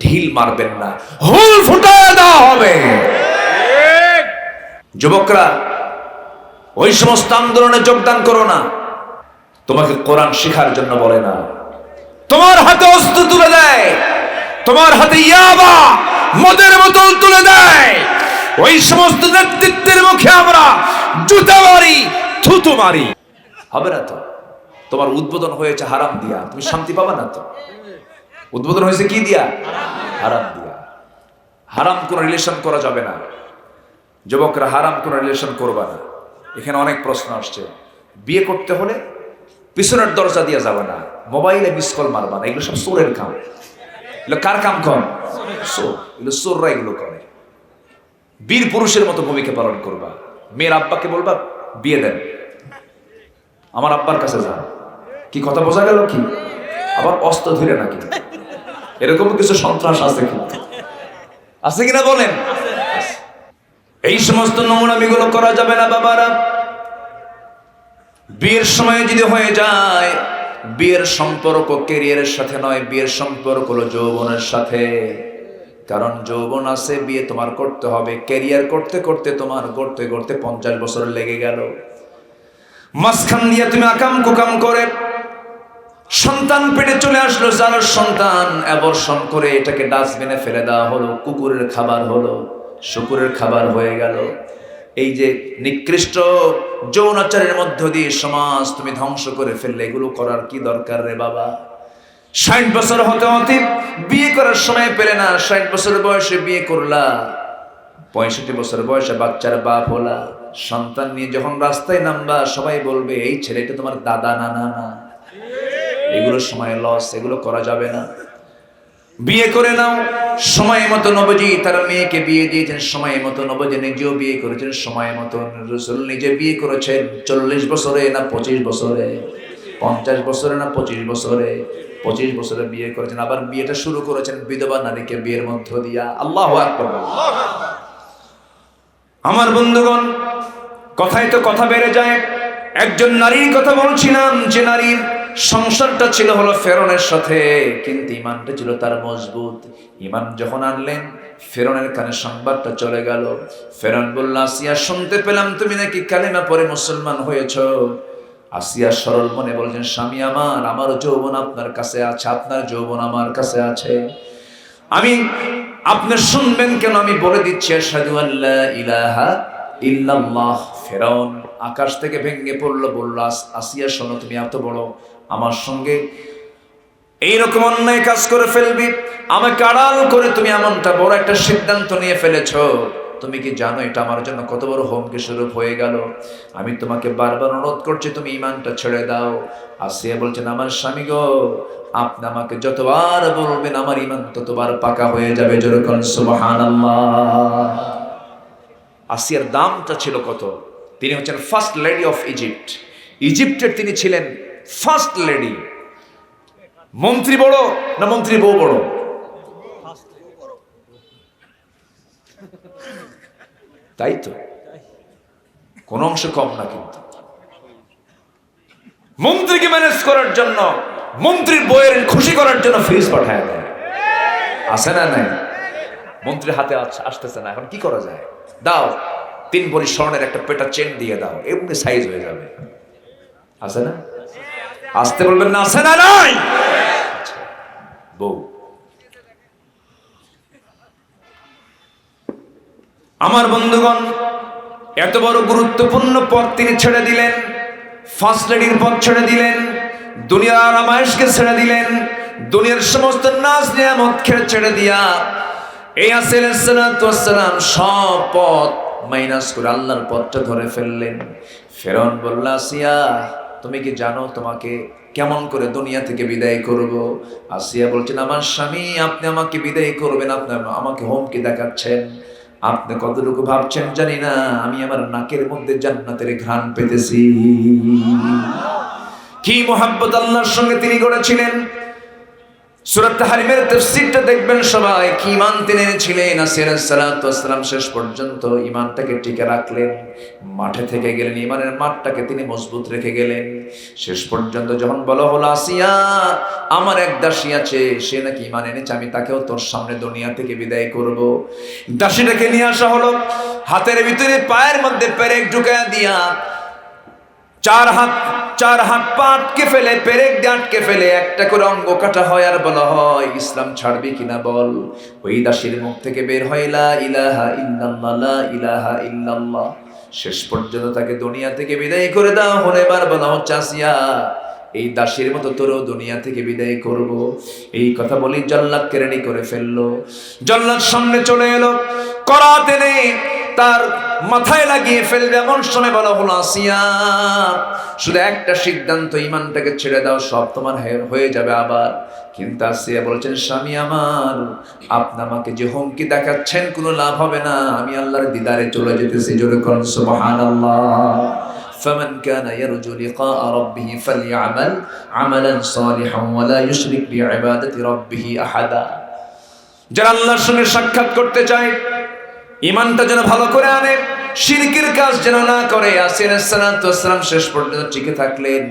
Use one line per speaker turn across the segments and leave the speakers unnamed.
ঢিল মারবেন না, হুল ফুটায় দেওয়া হবে। যুবকরা, ওই সমস্ত আন্দোলনে যোগদান করো না। তোমাকে কোরআন শেখার জন্য বলে না। তোমার হাতে অস্ত্র তুলে দেয়, তোমার হাতে ইয়াবা মদের বোতল তুলে দেয়, ওই সমস্ত নেতৃত্বের মুখে আমরা জুতা মারি, থুতু মারি। হবে না তো? তোমার উদ্বোধন হয়েছে হারাম দিয়া, তুমি শান্তি পাবা না তো? উদ্বোধন হয়েছে কি দিয়া? হারাম দিয়া। হারাম কোন রিলেশন করা যাবে না। যুবকরা, হারাম কোন রিলেশন করবা না। এখানে অনেক প্রশ্ন আসছে। বিয়ে করতে হলে পিছনের দরজা দিয়ে যাবে না, মোবাইলে মিস কল মারবা না। এগুলো সব চোরের কাম। এগুলো কার কাম? কম চোর। এগুলো চোররা এগুলো করে। বীর পুরুষের মতো ভূমিকা পালন করবা। মেয়ের আব্বাকে বলবা বিয়ে দেন, আমার আব্বার কাছে যান। কি কথা বোঝা গেল? কি আবার অস্ত্র ধরে নাকি? এরকম কিছু সন্ত্রাস আছে কি? আছে কিনা বলেন? এই সমস্ত নোংরামিগুলো করা যাবে না বাবারা। বিয়ের সময় যদি হয়ে যায়, বিয়ের সম্পর্ক ক্যারিয়ারের সাথে নয়, বিয়ের সম্পর্ক হলো যৌবনের সাথে। কারণ যৌবন আছে, বিয়ে তোমার করতে হবে। ক্যারিয়ার করতে করতে তোমার করতে করতে 50 বছর লেগে গেল। মাঝখান দিয়ে তুমি আকাম কুকাম করে সন্তান পেটে চলে আসলো, যার সন্তান অ্যাবর্শন করে এটাকে ডাস্টবিনে ফেলে দেওয়া হলো, কুকুরের খাবার হলো, শুকুরের খাবার হয়ে গেল। এই যে নিকৃষ্ট যৌনাচারের মধ্য দিয়ে সমাজ তুমি ধ্বংস করে ফেললে, এগুলো করার কি দরকার রে বাবা? 60 বছর হতে হতে বিয়ে করার সময় পেলে না, 60 বছর বয়সে বিয়ে করলা, 65 বছর বয়সে বাচ্চার বাপ হলা। সন্তান নিয়ে যখন রাস্তায় নামবা, সবাই বলবে এই ছেলেটা তোমার দাদা না না না। এগুলো সময় লস, এগুলো করা যাবে না। বিয়ে করে নাও সময় মতো। নবজি তার মেয়েকে বিয়ে দিয়েছেন সময় মতো, নবজি নিজেও বিয়ে করেছেন সময় মতো। রাসূল নিজে বিয়ে করেছেন 40 বছরে না 25 বছরে, 50 বছরে না 25 বছরে, 25 বছরে বিয়ে করেছেন। আবার বিয়েটা শুরু করেছেন বিধবা নারীকে বিয়ের মধ্য দিয়া। আল্লাহু আকবার। আমার বন্ধুগণ, কথাই তো কথা বেড়ে যায়। একজন নারীর কথা বলছিলাম, যে নারীর সংসারটা ছিল হলো ফেরনের সাথে, কিন্তু ইমানটা ছিল তার মজবুত। ইমান যখন আনলেন, ফেরনের কানে সংবাদটা চলে গেল। ফেরন বলল, আসিয়া শুনতে পেলাম তুমি নাকি কালেমা পড়ে মুসলমান হয়েছ। আসিয়া সরল মনে বলছেন, স্বামী আমার, আমারও যৌবন আপনার কাছে আছে, আপনার যৌবন আমার কাছে আছে। আমি আপনি শুনবেন কেন? আমি বলে দিচ্ছি, আশহাদু আল্লা ইলাহা ইল্লাল্লাহ। ফেরাউন আকাশ থেকে ভেঙে পড়লো, বলল, আসিয়া শোনো, তুমি এত বড় আমার সঙ্গে এইরকম অন্যায় কাজ করে ফেলবি, আমাকে আড়াল করে তুমি এমনটা বড় একটা সিদ্ধান্ত নিয়ে ফেলেছ। তুমি কি জানো এটা আমার জন্য কত বড় হুমকি স্বরূপ হয়ে গেল? আমি তোমাকে বারবার অনুরোধ করছি, তুমি ঈমানটা ছেড়ে দাও। আসিয়া বলছেন, আমার স্বামী গো, আপনি আমাকে যতবার বলবেন আমার ঈমান ততবার পাকা হয়ে যাবে। যেরকম সুবহানাল্লাহ। আসিয়ার দামটা ছিল কত? তিনি হচ্ছেন ফার্স্ট লেডি অফ ইজিপ্ট। ইজিপ্টের তিনি ছিলেন ফার্স্ট লেডি। মন্ত্রী বড় না মন্ত্রী বউ বড়? তাই তো, কোন অংশ কম না। কিন্তু মন্ত্রীকে ম্যানেজ করার জন্য, মন্ত্রীর বইয়ের খুশি করার জন্য ফ্রিজ পাঠায় দেয়। আছে না নাই? মন্ত্রীর হাতে আসতেছে না, এখন কি করা যায়? দাও 3 ভরি স্বর্ণের একটা পেটা চেন দিয়ে দাও, এমনি সাইজ হয়ে যাবে। আছে না? আসতে বলবেন না, আছে না নাই? বউ। আমার বন্ধুগণ, এত বড় গুরুত্বপূর্ণ পদ তিনি ছেড়ে দিলেন। ফার্স্ট লেডির পদ ছেড়ে দিলেন, দুনিয়ার আরামায়েশকে ছেড়ে দিলেন, দুনিয়ার সমস্ত নাজ নিয়ামত ছেড়ে দিয়া এই আলাইহিস সালাতু ওয়াস সালাম সব পদ মাইনাস করে আল্লাহর পথটা ধরে ফেললেন। ফেরাউন বলল, আসিয়া তুমি কি জানো তোমাকে কেমন করে দুনিয়া থেকে বিদায় করব? আসিয়া বলছেন, আমার স্বামী, আপনি আমাকে বিদায় করবেন, আপনি আমাকে হুমকি দেখাচ্ছেন। আপনি কতটুকু ভাবছেন জানি না, আমি আমার নাকের মধ্যে জান্নাতের ঘ্রাণ পেতেছি। কি মুহাব্বত আল্লাহর সঙ্গে তিনি করেছিলেন। সূরা তাহরিমের তাফসীরটা দেখবেন সবাই, কি ঈমান তিনি এনেছিলেন। আসিয়া আলাইহিস সালাতু ওয়াস সালাম শেষ পর্যন্ত ঈমানটাকে টিকে রাখলেন, মাঠে থেকে গেলেন, ঈমানের মাঠটাকে তিনি মজবুত রেখে গেলেন। শেষ পর্যন্ত যখন বলা হলো, আসিয়া আমার এক দাসী আছে, সে নাকি ঈমান এনেছে, আমি তাকেও তোর সামনে দুনিয়া থেকে বিদায় করব। দাসীটাকে নিয়ে আসা হলো, হাতের ভিতরে পায়ের মধ্যে পেরেক ঢুকায়া দিয়া চার হাত পা আটকে ফেলে, পেরেক দিয়ে আটকে ফেলে একটা করে অঙ্গ কাটা হয়, আর বলা হয় ইসলাম ছাড়বি কিনা বল। ওই দাসীর মুখ থেকে বের হয় লা ইলাহা ইল্লাল্লাহ, লা ইলাহা ইল্লাল্লাহ। শেষ পর্যন্ত তাকে দুনিয়া থেকে বিদায় করে দেওয়া হলো। এবার বলা হচ্ছে, আসিয়া এই দাসীর মতো তোরও দুনিয়া থেকে বিদায় করব। এই কথা বলি জল্লাদ কেরানি করে ফেললো। জল্লাদ সামনে চলে এলো, করাত এনে তার মাথায় লাগিয়ে ফেলবে। এমন সময় বলা হলো, আসিয়া শুধু একটা সিদ্ধান্ত, ঈমানটাকে ছেড়ে দাও, সব তোমার হয়ে যাবে আবার। কিন্তু আসিয়া বলছেন, স্বামী আমার, আপনি আমাকে যে হুমকি দেখাচ্ছেন কোনো লাভ হবে না, আমি আল্লাহর দিদারে চলে যেতেছি। জোরে করুন সুবহানাল্লাহ। فمن كان يرجو لقاء ربه فليعمل عملا صالحا ولا يشرك بعبادة ربه أحدا। যারা আল্লাহর সঙ্গে সাক্ষাৎ করতে চায়, ঈমানটা যেন ভালো করে আনে, শিরকের কাজ যেন না করে। আসিয়া আলাইহিস সালাতু ওয়াস সালাম শেষ পর্যন্ত টিকে থাকলেন।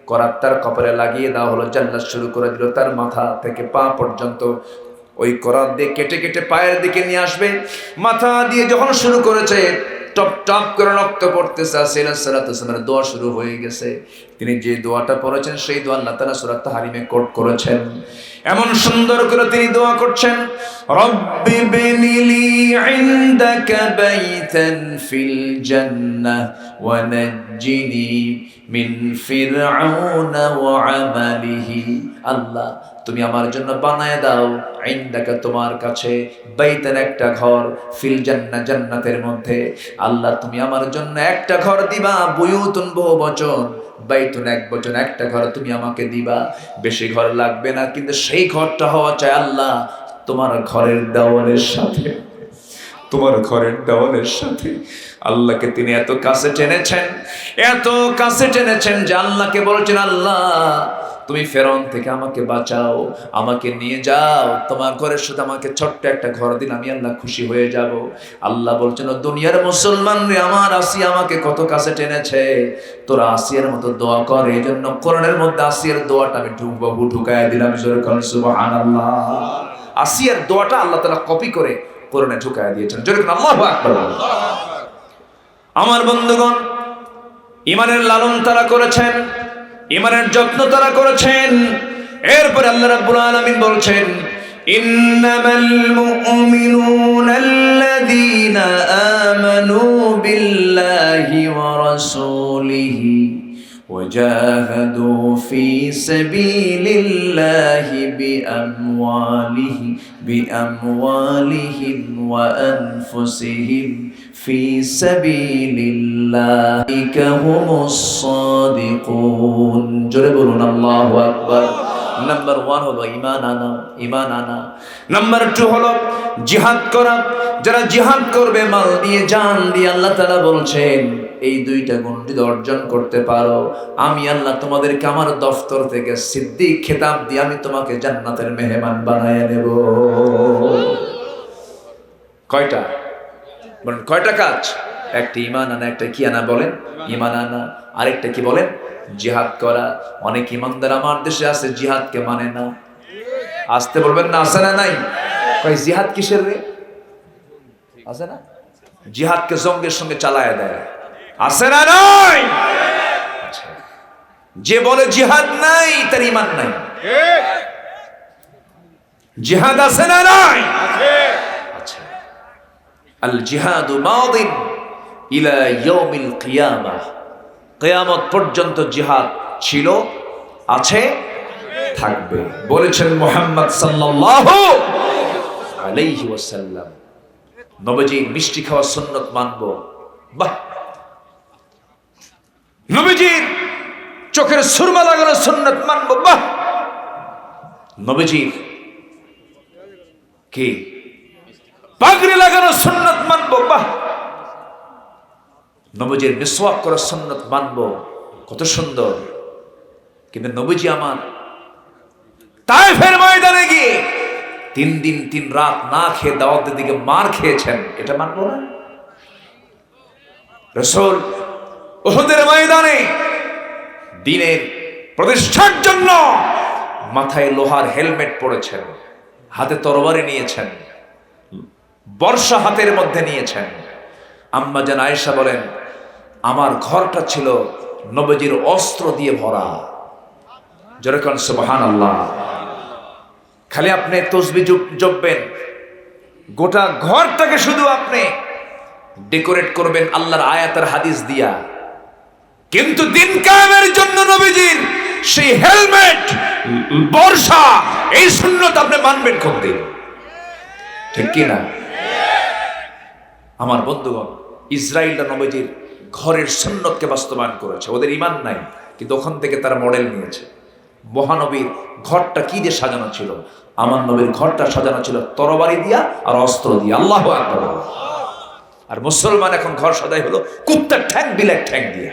করাত তার কপালে লাগিয়ে দেওয়া হলো, জান্নাত শুরু করে দিল তার মাথা থেকে পা পর্যন্ত। ওই করাত দিয়ে কেটে কেটে পায়ের দিকে নিয়ে আসবে। মাথা দিয়ে যখন শুরু করেছে, টপ টপ করে রক্ত পড়তেছে। আসিয়া আলাইহিস সালাতু ওয়াস সালামের দোয়া শুরু হয়ে গেছে। তিনি যে দোয়াটা পড়েছেন, সেই দোয়া আল্লাহ তাআলা সূরা তাহরিমে কোট করেছেন। এমন সুন্দর করে তিনি দোয়া করছেন, রব্বি বিনিলি ইনদাকা বাইতান ফিল জান্নাহ ওয়া নাজ্জিনি মিন ফিরআউনা ওয়া আমালিহি। আল্লাহ, তুমি আমার জন্য বানায় দাও ইনদাকা, তোমার কাছে, বাইতান একটা ঘর, ফিল জান্নাহ জান্নাতের মধ্যে। আল্লাহ, তুমি আমার জন্য একটা ঘর দিবা, বুয়ুতুন বহু বচন, বাইতুন এক বচন, একটা ঘর তুমি আমাকে দিবা। বেশি ঘর লাগবে না, কিন্তু সেই ঘরটা হওয়া চাই আল্লাহ তোমার ঘরের দেওয়ালের সাথে, তোমার ঘরের দেওয়ালের সাথে। আল্লাহকে তিনি এত কাছে টেনেছেন, এত কাছে টেনেছেন যে আল্লাহকে বলছেন, আল্লাহ তুমি ফেরাউন থেকে আমাকে বাঁচাও, আমাকে নিয়ে যাও, তোমার ঘরের সাথে আমাকে ছোট্ট একটা ঘর দিন, আমি আল্লাহ খুশি হয়ে যাব। আল্লাহ বলছেন, দুনিয়ার মুসলমান রে আমার, আসিয়া আমাকে কত কাছে টেনেছে, তোরা আসিয়ার মতো দোয়া কর। এই জন্য কোরআনের মধ্যে আসিয়ার দোয়াটা আমি ঢুকায় দিলাম। সুবহানাল্লাহ। আসিয়ার দোয়াটা আল্লাহ তাআলা কপি করে কোরআনে ঢুকায় দিয়েছেন। যেরকম আল্লাহু আকবার। আমার বন্ধুগণ, ঈমানের লালন তারা করেছেন, ঈমানের যত্ন তারা করেছেন। এরপরে আল্লাহ রাব্বুল আলামিন বলছেন, ইন্নামাল মুমিনুনা আল্লাযীনা আমানু বিল্লাহি ওয়া রাসূলিহি ওয়াজাহাদু ফি সাবিলিল্লাহি বিআমওয়ালিহিম ওয়া আনফুসিহিম ফি সাবিলিল্লাহি হুমুস সাদিকুন। জোরে বলুন আল্লাহু আকবার। নাম্বার 1 হলো ঈমান আনা। নাম্বার 2 হলো জিহাদ করা। যারা জিহাদ করবে মাল দিয়ে, জান দিয়ে, আল্লাহ তাআলা বলছেন এই দুইটা গুণ যদি অর্জন করতে পারো, আমি আল্লাহ তোমাদেরকে আমার দফতর থেকে সিদ্দিক খেতাব দিয়ে আমি তোমাকে জান্নাতের মেহমান বানায় নেব। কয়টা বলেন, কয়টা কাজ? একটা ঈমান আনা, একটা কি আনা বলেন? ঈমান আনা। আরেকটা কি বলেন? জিহাদ করা। অনেক ইমানদার আমার দেশে আছে, জিহাদকে মানে না। আসতে বলবেন না, আছে না নাই? কই জিহাদ কিসের রে? আছে না? জিহাদকে জঙ্গের সঙ্গে চালায় দেয়, আছে না নাই? যে বলে জিহাদ নাই, তার ঈমান নাই। জিহাদ আছে না নাই? আচ্ছা, আল জিহাদু মাদিন ইলা ইয়াউমিল কিয়ামাহ। কিয়ামত পর্যন্ত জিহাদ ছিল, আছে, থাকবে। বলেছেন মুহাম্মদ সাল্লাল্লাহু আলাইহি ওয়াসাল্লাম, নবীজির মিষ্টি খাওয়া সুন্নাত মানবো। বাহ! নবীজির চোখের সুরমা লাগানো সুন্নাত মানবো। বাহ! নবীজির কি পাগড়ি লাগানো সুন্নাত মানবো। বাহ! নবীজির মিসওয়াক করা সুন্নাত মানবো। কত সুন্দর! কিন্তু নবীজি আমার তায়েফের ময়দানে গিয়ে 3 দিন 3 রাত না খেয়ে দাওয়াতের দিকে মার খেয়েছেন, এটা মানবো না? রাসূল উহুদের ময়দানে দ্বীনের প্রতিষ্ঠার জন্য মাথায় লোহার হেলমেট পরেছেন, হাতে তরবারি নিয়েছেন, বর্ষা হাতের মধ্যে নিয়েছেন। আম্মা জান আয়েশা বলেন, আমার ঘরটা ছিল নবীজির অস্ত্র দিয়ে ভরা। যেরকম সুবহানাল্লাহ। খালি আপনি তসবিহ জপবেন, গোটা ঘরটাকে শুধু আপনি ডেকোরেট করবেন আল্লাহর আয়াতের হাদিস দিয়া, কিন্তু দিন কায়েমের জন্য নবীজির সেই হেলমেট, বর্ষা, এই সুন্নত আপনি মানবেন কোন দিন? ঠিক কি না? আমার বন্ধুগণ, ইসরায়েলরা নবীজির ঘরের সুন্নতকে বাস্তবায়ন করেছে। ওদের ঈমান নাই, কিন্তু ওখান থেকে তারা মডেল নিয়েছে। মহানবীর ঘরটা কি দিয়ে সাজানো ছিল? আমার নবীর ঘরটা সাজানো ছিল তরবারি দিয়া আর অস্ত্র দিয়া। আল্লাহু আকবার। আর মুসলমান এখন ঘর সাজাই হলো কুত্তার ঠ্যাং, বিলের ঠ্যাং দিয়ে।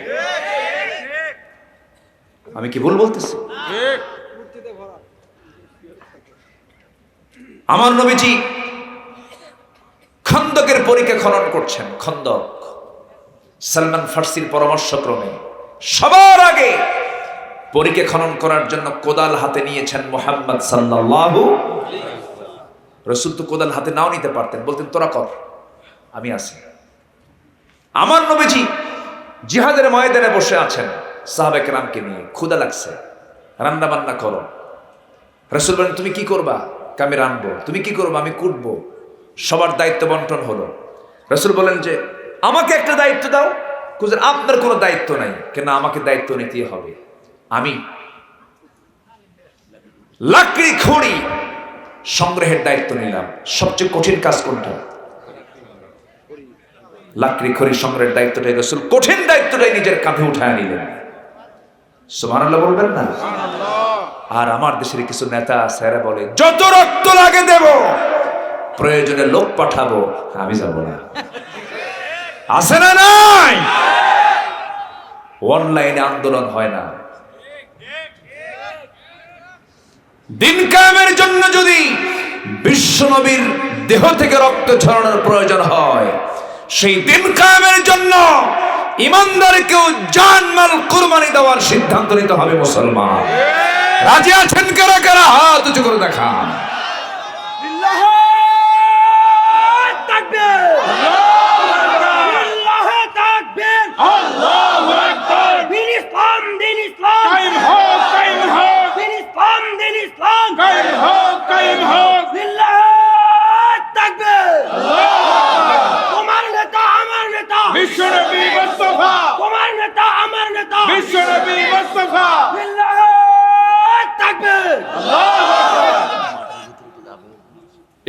আমি কি ভুল বলতেছি? আমার নবীজি খন্দকের পরীক্ষা খনন করছেন। খন্দক সালমান ফার্সির পরামর্শক্রমে সবার আগে পরীক্ষা খনন করার জন্য কোদাল হাতে নিয়েছেন মুহাম্মদ সাল্লাল্লাহু। রাসূল তো কোদাল হাতে নাও নিতে পারতেন, বলতেন তোরা কর, আমি আছি। আমার নবীজি জিহাদের ময়দানে বসে আছেন সাহাবায়ে কেরামকে নিয়ে, ক্ষুধা লাগছে, রান্না বান্না করো। রাসূল বলেন, তুমি কি করবা? আমি রানবো। তুমি কি করবা? আমি কুটবো। সবার দায়িত্ব বন্টন হলো। রাসূল বলেন যে আমাকে একটা দায়িত্ব দাও। হুজুর আপনার কোনো দায়িত্ব নাই। কেন? আমাকে দায়িত্ব নিতে হবে। আমি লাকড়ি খড়ি সংগ্রহের দায়িত্ব নিলাম। সবচেয়ে কঠিন কাজ কোনটা? লাকড়ি খড়ি সংগ্রহের দায়িত্বটাই রাসূল কঠিন দায়িত্বটাই নিজের কাঁধে উঠায় নিলেন। সুবহানাল্লাহ বলবেন না? আর আমার দেশের কিছু নেতা আছে, এরা বলে যত রক্ত লাগে দেব, প্রয়োজনে লোক পাঠাবো, আমি যাব না। আছে না নাই? অনলাইনে আন্দোলন হয় না। দিন কায়েমের জন্য যদি বিশ্বনবীর দেহ থেকে রক্ত ঝরানোর প্রয়োজন হয়, সেই দিন কায়েমের জন্য ইমানদারকেও জানমাল কুরবানি দেওয়ার সিদ্ধান্ত নিতে হবে মুসলমান। রাজি আছেন কারা কারা? হাত উঁচু করে দেখান।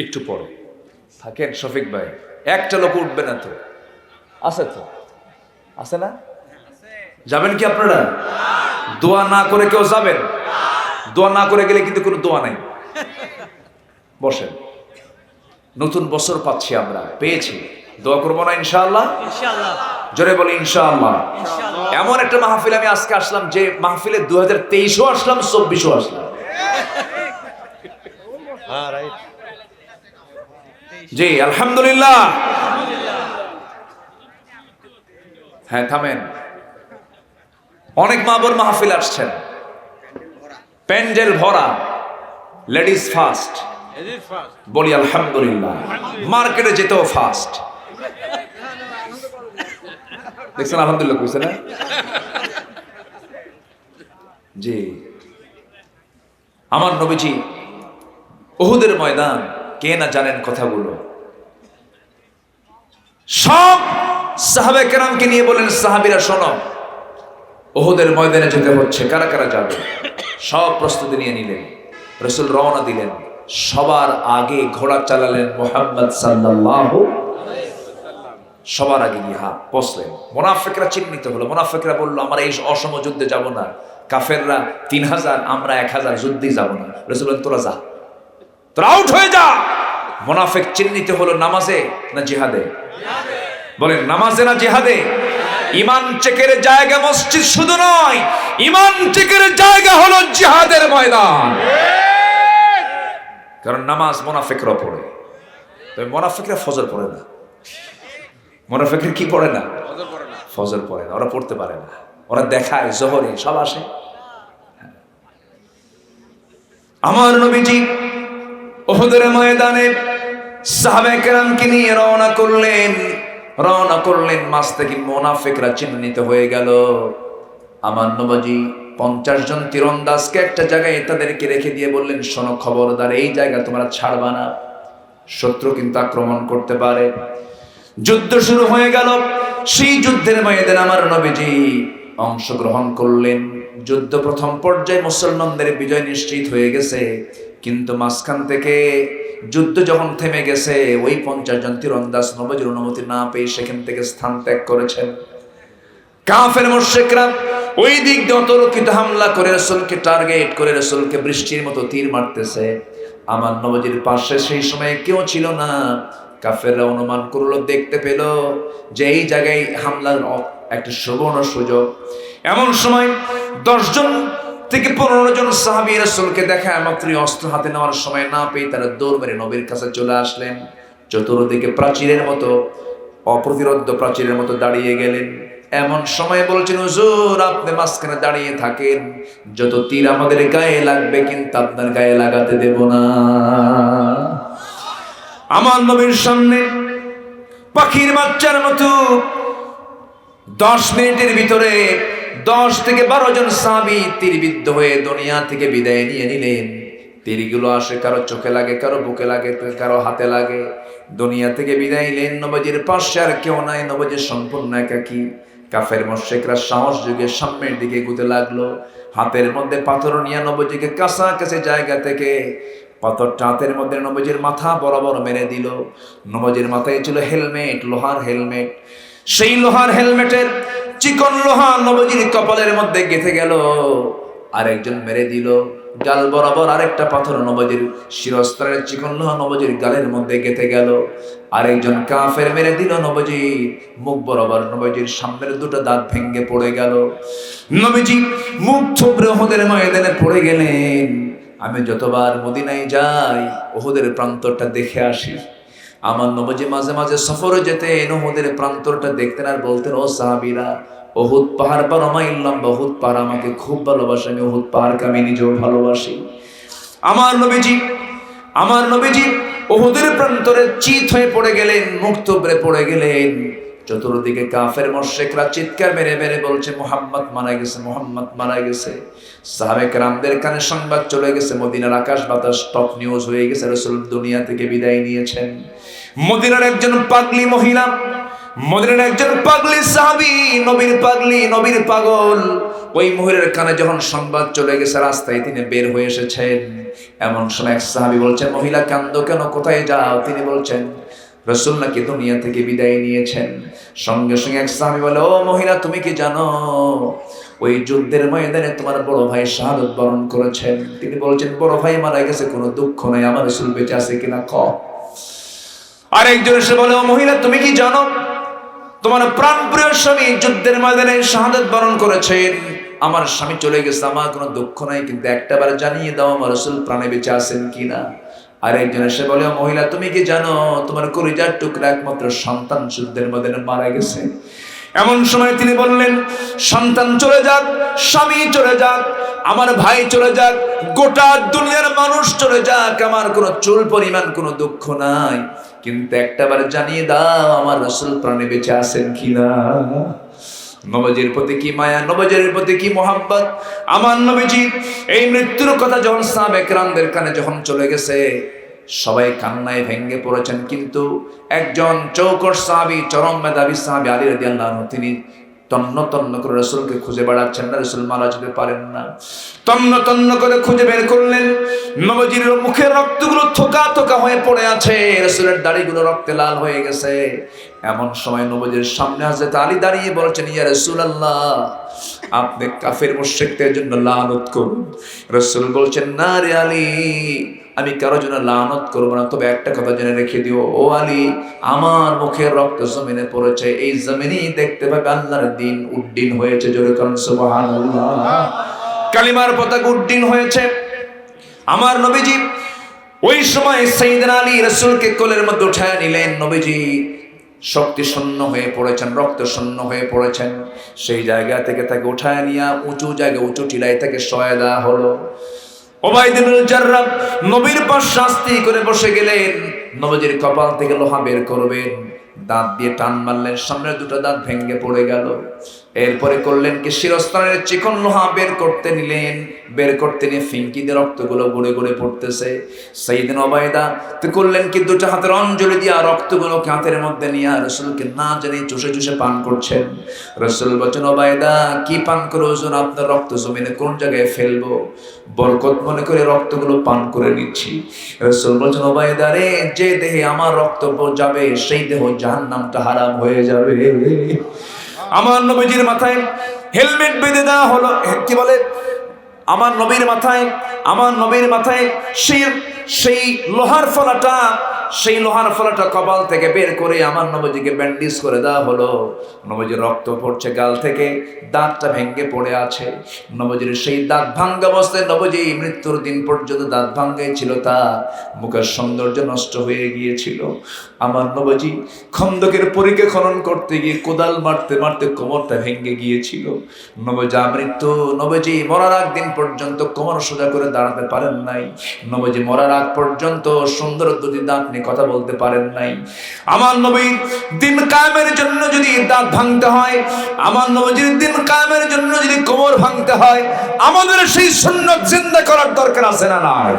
একটু পরে থাকেন শফিক ভাই, একটা লোক উঠবে না তো? আছে তো? আছে না? যাবেন কি আপনারা? দোয়া না করে কেউ যাবেন? দোয়া না করে গেলে কিন্তু কোনো দোয়া নাই। বসেন। নতুন বছর পাচ্ছি আমরা, পেয়েছি, দোয়া করবো না ইনশাআল্লাহ? জোরে বলি ইনশাআল্লাহ। এমন একটা মাহফিল আমি আজকে আসলাম, যে মাহফিলে 2023ও আসলাম, 24ও আসলাম। জি আলহামদুলিল্লাহ। হ্যাঁ থামেন। অনেক মাহবুর মাহফিল আসছেন, প্যান্ডেল ভরা, লেডিস ফার্স্ট, বলি আলহামদুলিল্লাহ। মার্কেটে যেতেও ফার্স্ট, দেখছেন আলহামদুলিল্লাহ কইছে না? জি আমার নবীজি উহুদের ময়দান, কে না জানেন কথাগুলো। সব সাহাবায়ে কেরামকে নিয়ে বলেন, সাহাবীরা শোনো, উহুদের ময়দানে যেতে হচ্ছে, কারা কারা যাবে? সব প্রস্তুতি নিয়ে নিলেন। রাসূল রওনা দিলেন। সবার আগে ঘোড়া চালালেন মুহাম্মদ সাল্লাল্লাহু আলাইহি ওয়াসাল্লাম। সবার আগে গিয়ে পৌঁছলেন। মুনাফিকরা চিহ্নিত হলো। মুনাফিকরা বলল, আমরা এই অসম যুদ্ধে যাব না। কাফেররা 3000, আমরা 1000, যুদ্ধেই যাব না। রাসূল বলেন, তোরা যা, তোরা আউট হয়ে যা। মুনাফিক চিহ্নিত হলো নামাজে না জিহাদে? বলেন নামাজে না জিহাদে? ঈমান চেকের জায়গা মসজিদ শুধু নয়, ঈমান চেকের জায়গা হলো জিহাদের ময়দান। কারণ নামাজ মুনাফিকরা পড়ে, তবে মুনাফিকরা ফজর পড়ে না। মুনাফিকরা কি পড়ে না? ফজর পড়ে না, ওরা পড়তে পারে না। ওরা দেখায় জোহরে সব আসে। আমার নবীজি উহুদের ময়দানে সাহাবায়ে কেরামকে নিয়ে রওনা করলেন। মাঝ থেকে মুনাফিকরা চিহ্নিত হয়ে গেল। আমার নবীজি 50 জন তীরন্দাজকে একটা জায়গায় তাদেরকে রেখে দিয়ে বললেন, শোনো খবরদার, এই জায়গা তোমরা ছাড়বা না, শত্রু কিন্তু আক্রমণ করতে পারে। যুদ্ধ শুরু হয়ে গেল। সেই যুদ্ধের ময়দানে আমার নবীজি অংশগ্রহণ করলেন। যুদ্ধ প্রথম পর্যায়ে মুসলমানদের বিজয় নিশ্চিত হয়ে গেছে, কিন্তু মাঝখান থেকে যুদ্ধ যখন থেমে গেছে, ওই 50 জন তীরন্দাজ নবীজির অনুমতি না পেয়ে সেখান থেকে স্থান ত্যাগ করেছেন। কাফের মুশরিকরা ওই দিক দিয়ে অতর্কিত হামলা করে রাসূলকে টার্গেট করে রাসূলকে বৃষ্টির মতো তীর মারতেছে। আমার নবীজির পাশে সেই সময় কেউ ছিল না। কাফেররা অনুমান করলো, দেখতে পেল যে এই জায়গায় হামলার একটা সুবর্ণ সুযোগ। এমন সময় 10 জন থেকে 15 জন সাহাবী রাসূলকে দেখা মাত্রই অস্ত্র হাতে নেওয়ার সময় না পেয়ে তারা দৌড় মেরে নবীর কাছে চলে আসলেন। চতুর্দিকে প্রাচীরের মতো, অপ্রতিরোধ্য প্রাচীরের মতো দাঁড়িয়ে গেলেন। এমন সময় বলছেন, হুজুর আপনি মাঝখানে দাঁড়িয়ে থাকেন, যত তীর আমাদের গায়ে লাগবে কিন্তু আপনার গায়ে লাগাতে দেব না। আমার নবীর সামনে পাখির বাচ্চার মতো 10 মিনিটের ভিতরে 10 থেকে 12 জন সাহাবী তীরবিদ্ধ হয়ে দুনিয়া থেকে বিদায় নিয়ে নিলেন। তীরগুলো আসে কারো চোখে লাগে, কারো বুকে লাগে, কারো হাতে লাগে। দুনিয়া থেকে বিদায় নিলেন। নবীজির পাশে আর কেউ নাই, নবীজি সম্পূর্ণ একাকী। কাফের মুশরিকরা সাহস যুগে সামনের দিকে এগোতে লাগলো। হাতের মধ্যে পাথর নিয়ে নবীজিকে কাছাকাছি জায়গা থেকে পাথরটা হাতের মধ্যে নবীজির মাথা বরাবর মেরে দিল। নবীজির মাথায় ছিল হেলমেট, লোহার হেলমেট। সেই লোহার হেলমেটের চিকন লোহা নবীজির কপালের মধ্যে গেঁথে গেল। আরেকজন মেরে দিল গাল বরাবর আরেকটা পাথর নবীজির শিরস্ত্রাণের চিকন লোহা নবীজির গালের মধ্যে গেঁথে গেল। আরেকজন কাফের মেরে দিল নবীজির মুখ বরাবর, নবীজির সামনের দুটো দাঁত ভেঙে পড়ে গেল। নবীজি মুখ থুবড়ে উহুদের ময়দানে পড়ে গেলেন। আমি যতবার মদিনায় যাই উহুদের প্রান্তরটা দেখে আসি। আমার নবীজি মাঝে মাঝে সফরে যেতেন, উহুদের প্রান্তরটা দেখতেন আর বলতেন, ও সাহাবীরা, উহুদ পাহাড় পার মাইল লম্বা, উহুদ পাহাড় আমাকে খুব ভালোবাসে, আমি উহুদ পাহাড়কে আমি নিজেও ভালোবাসি। আমার নবীজি উহুদের প্রান্তরে চিত হয়ে পড়ে গেলেন, মুখ থুবড়ে পড়ে গেলেন। চতুর্দিকে কাফের মুশরিকরা চিৎকার মেরে মেরে বলছে, মুহাম্মদ মারা গেছে, মুহাম্মদ মারা গেছে। সাহাবে কেরামদের কানে সংবাদ চলে গেছে, মদিনার আকাশ বাতাস টপ নিউজ হয়ে গেছে, রাসূল দুনিয়া থেকে বিদায় নিয়েছেন। মদিনার একজন পাগলী মহিলা, মদিনার একজন পাগলী সাহাবী, নবীর পাগলী, নবীর পাগল, ওই মহিলার কানে যখন সংবাদ চলে গেছে, রাস্তায় তিনি বের হয়ে এসেছেন। এমন সময় এক সাহাবী বলছেন, মহিলা কান্দো কেন, কোথায় যাও? তিনি বলছেন, রাসূল নাকি দুনিয়া থেকে বিদায় নিয়েছেন। সঙ্গে সঙ্গে এক সাহাবী বলে, ও মহিলা, তুমি কি জানো ওই যুদ্ধের ময়দানে তোমার বড় ভাই শাহাদাত বরণ করেছেন? তিনি বলছেন, বড় ভাই মারা গেছে, কোনো দুঃখ নাই, আমার রাসূল বেঁচে আছে কিনা ক। আরেকজন এসে বলে, ও মহিলা, তুমি কি জানো তোমার প্রাণপ্রিয় স্বামী যুদ্ধের ময়দানে শাহাদাত বরণ করেছেন? আমার স্বামী চলে গেছে, আমার কোনো দুঃখ নাই, কিন্তু একটাবার জানিয়ে দাও আমার রাসূল প্রাণে বেঁচে আছেন কিনা। আরেকজন এসে বলে, মহিলা, তুমি কি জানো তোমার কলিজার টুকরা একমাত্র সন্তান যুদ্ধের ময়দানে মারা গেছে? এমন সময় তিনি বললেন, সন্তান চলে যাক, স্বামী চলে যাক, আমার ভাই চলে যাক, গোটা দুনিয়ার মানুষ চলে যাক, আমার কোনো চুল পরিমাণ কোনো দুঃখ নাই, কিন্তু একটাবার জানিয়ে দাও আমার রাসূল প্রাণে বেঁচে আছেন কিনা। নবীজির প্রতি কি মায়া, নবীজির প্রতি কি মোহাব্বত। আমার নবীজি এই মৃত্যুর কথা যখন সাহাবায়ে কেরামদের কানে যখন চলে গেছে, সবাই কান্নায় ভেঙে পড়েছেন। কিন্তু একজন চৌকস সাহাবী, চরম মেধাবী সাহাবী আলী রাদিয়াল্লাহু আনহু, তিনি তন্ন তন্ন করে রাসূলকে খুঁজে বেড়াচ্ছেন না, রাসূল মারা যেতে পারেন না। তন্ন তন্ন করে খুঁজে বের করলেন, নবীজির মুখের রক্তগুলো থোকা থোকা হয়ে পড়ে আছে, রাসূলের দাড়িগুলো রক্তে লাল হয়ে গেছে। এমন সময় নবীজির সামনে হযরত আলী দাঁড়িয়ে বলছেন, ইয়া রাসূলুল্লাহ, আপনি কাফের মুশরিকদের জন্য লানত করুন। রাসূল বলছেন, না রে আলী, আমি কারো জন্য লানত করবো না, তবে একটা কথা জেনে রেখে দিও, ও আলী, আমার মুখের রক্ত জমিনে পড়েছে, এই জমিনেই দেখতে পাবে আল্লাহর দ্বীন উড্ডীন হয়েছে। জোরে কারণ সুবহানাল্লাহ, কালিমার পতাকা উড্ডীন হয়েছে। আমার নবীজি ওই সময় সাইয়েদনা আলী রাসূলকে কোলের মধ্যে উঠায় নিলেন। নবীজি শক্তি শূন্য হয়ে পড়েছেন, রক্ত শূন্য হয়ে পড়েছেন। সেই জায়গা থেকে তাকে উঠায় নিয়ে উঁচু জায়গায়, উঁচু টিলায় তাকে শোয়া দেওয়া হলো। উবাইদ ইবনুল জাররাহ নবীর পাশ শাস্তি করে বসে গেলেন। নবীজির কপাল থেকে লোহা বের করবেন, দাঁত দিয়ে টান মারলেন, সামনের দুটো দাঁত ভেঙে পড়ে গেল। এরপরে করলেন কি, শিরস্ত্রাণের চিকন লোহা বের করতে নিলেন। বের করতে নিয়ে ফিঙ্কি দিয়ে রক্তগুলো গড়ে গড়ে পড়তেছে। সাইয়েদনা উবাইদা তো করলেন কি, দুটো হাতের অঞ্জলি দিয়া রক্তগুলোকে হাতের মধ্যে নিয়ে রাসূলকে না জানি চুষে চুষে পান করছেন। রাসূল বলেন, উবাইদা কি পান করো হুজুর? আপনার রক্ত জমিনে কোন জায়গায় ফেলবো? বরকত মনে করে রক্তগুলো পান করে নিচ্ছি। রাসূল বলেন, উবাইদা রে, যে দেহে আমার রক্ত যাবে সেই দেহ জাহান্নামটা হারাম হয়ে যাবে। আমার নবীজির মাথায় হেলমেট বেঁধে দেওয়া হলো। কি বলে, আমার নবীর মাথায় সেই লোহার ফলাটা কপাল থেকে বের করে আমার নবীজিকে ব্যান্ডেজ করে দেওয়া হলো। নবীজির রক্ত পড়ছে গাল থেকে, দাঁতটা ভেঙে পড়ে আছে। নবীজির সেই দাঁত ভাঙ্গা অবস্থায়, নবীজি মৃত্যুর দিন পর্যন্ত দাঁত ভাঙ্গাই ছিল, তার মুখের সৌন্দর্য নষ্ট হয়ে গিয়েছিল। আমার নবীজি খন্দকের পরীকে খনন করতে গিয়ে কোদাল মারতে মারতে কোমরটা ভেঙে গিয়েছিল। নবীজি মরার আগ দিন পর্যন্ত কোমর সোজা করে দাঁড়াতে পারেন নাই। নবীজি মরার আগ পর্যন্ত সুন্দর দুটি দাঁত নিয়ে কথা বলতে পারেন নাই। আমার নবীর দিন কায়েমের জন্য যদি দাঁত ভাঙতে হয়, আমার নবীর দিন কায়েমের জন্য যদি কোমর ভাঙতে হয়, আমাদের সেই সুন্নাত জিন্দা করার দরকার আছে না নাই?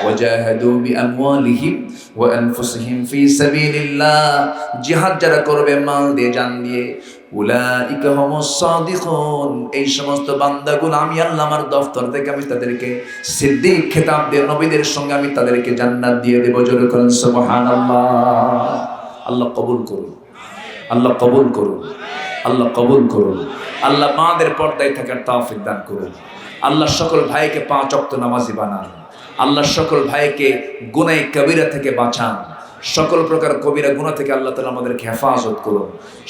ওয়াজাহাদু বিআমওয়ালিহিম ওয়া আনফুসিহিম ফি সাবিলিল্লাহ, জিহাদ যারা করবে মাল দিয়ে, জান দিয়ে, উলাইকা হুমুস সাদিকুন, এই সমস্ত বান্দাগুলো আমি আল্লাহ আমার দফতর থেকে আমি তাদেরকে সিদ্দিক খেতাব দিয়ে, নবীদের সঙ্গে আমি তাদেরকে জান্নাত দিয়ে দেব। জোরে করেন সুবহানাল্লাহ। আল্লাহ কবুল করুন, আল্লাহ কবুল করুন, আল্লাহ কবুল করুন। আল্লাহ মাদের পর্দায় থাকার তৌফিক দান করুন। আল্লাহ সকল ভাইকে 5 ওয়াক্ত নামাজি বানান। আল্লাহ সকল ভাইকে গুনাহ কবিরা থেকে বাঁচান। সকল প্রকার কবিরা গুনাহ থেকে আল্লাহ তাআলা আমাদেরকে হেফাজত করুন।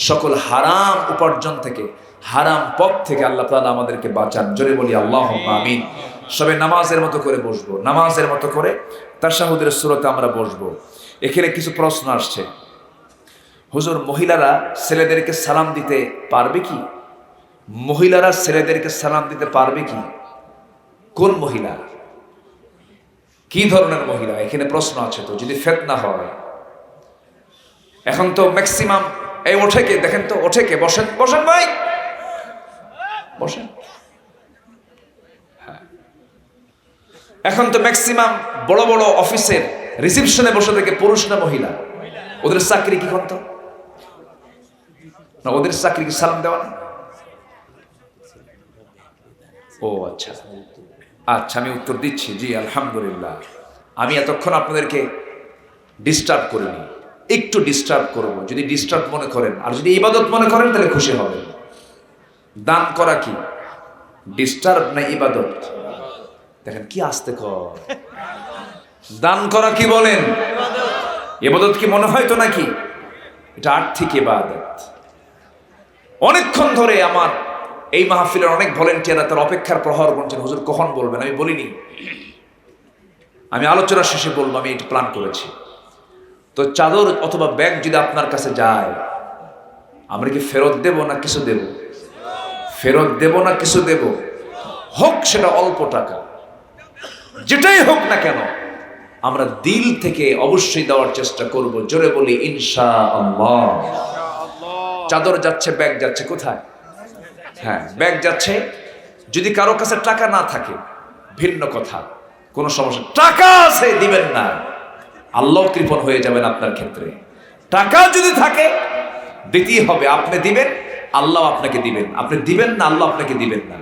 সকল হারাম উপার্জন থেকে, হারাম পথ থেকে আল্লাহ তাআলা আমাদেরকে বাঁচান। জোরে বলি আল্লাহুম্মা আমিন। সবাই নামাজের মতো করে বসবো, নামাজের মতো করে তাশাহুদের সূরাতে আমরা বসবো। এখানে কিছু প্রশ্ন আসছে। হুজুর, মহিলারা ছেলেদেরকে সালাম দিতে পারবে কি? মহিলারা ছেলেদেরকে সালাম দিতে পারবে কি? কোন মহিলা, কি ধরনের মহিলা? এখানে প্রশ্ন আছে। তো যদি ফিতনা হয়, এখন তো ম্যাক্সিমাম, এই ওঠে কে দেখেন তো, ওঠে কে? বসেন বসেন ভাই, বসেন। হ্যাঁ, এখন তো ম্যাক্সিমাম বড় বড় অফিসের রিসেপশনে বসে থেকে পুরুষ না মহিলা? ওদের চাকরি কি করতো না? ওদের চাকরি কি সালাম দেওয়া না? ও আচ্ছা আচ্ছা, আমি উত্তর দিচ্ছি। জি আলহামদুলিল্লাহ। আমি এতক্ষণ আপনাদেরকে ডিস্টার্ব করিনি, একটু ডিস্টার্ব করব। যদি ডিস্টার্ব মনে করেন আর যদি ইবাদত মনে করেন তাহলে খুশি হবেন। দান করা কি ডিস্টার্ব না ইবাদত? দেখেন কি আস্তে কর। দান করা কি বলেন? ইবাদত কি মনে হয় তো নাকি? এটা আর্থিক ইবাদত। অনেকক্ষণ ধরে আমার এই মাহফিলের অনেক ভলেন্টিয়াররা তার অপেক্ষার প্রহর গুনছেন, হুজুর কখন বলবেন। আমি বলিনি, আমি আলোচনা শেষে বলবো। আমি এটা প্ল্যান করেছি। তো চাদর অথবা ব্যাগ যদি আপনার কাছে যায়, আমরা কি ফেরত দেব না কিছু দেব? ফেরত দেব না কিছু দেব? হোক সেটা অল্প টাকা, যেটাই হোক না কেন, আমরা দিল থেকে অবশ্যই দেওয়ার চেষ্টা করব। জোরে বলি ইনশাআল্লাহ। চাদর যাচ্ছে, ব্যাগ যাচ্ছে কোথায়? হ্যাঁ, ব্যাগ যাচ্ছে। যদি কারো কাছে টাকা না থাকে ভিন্ন কথা, কোনো সমস্যা। টাকা আছে, দিবেন না, আল্লাহ কৃপণ হয়ে যাবেন আপনার ক্ষেত্রে। টাকা যদি থাকে দিতেই হবে। আপনি দিবেন, আল্লাহ আপনাকে দিবেন। আপনি দিবেন না, আল্লাহ আপনাকে দিবেন না।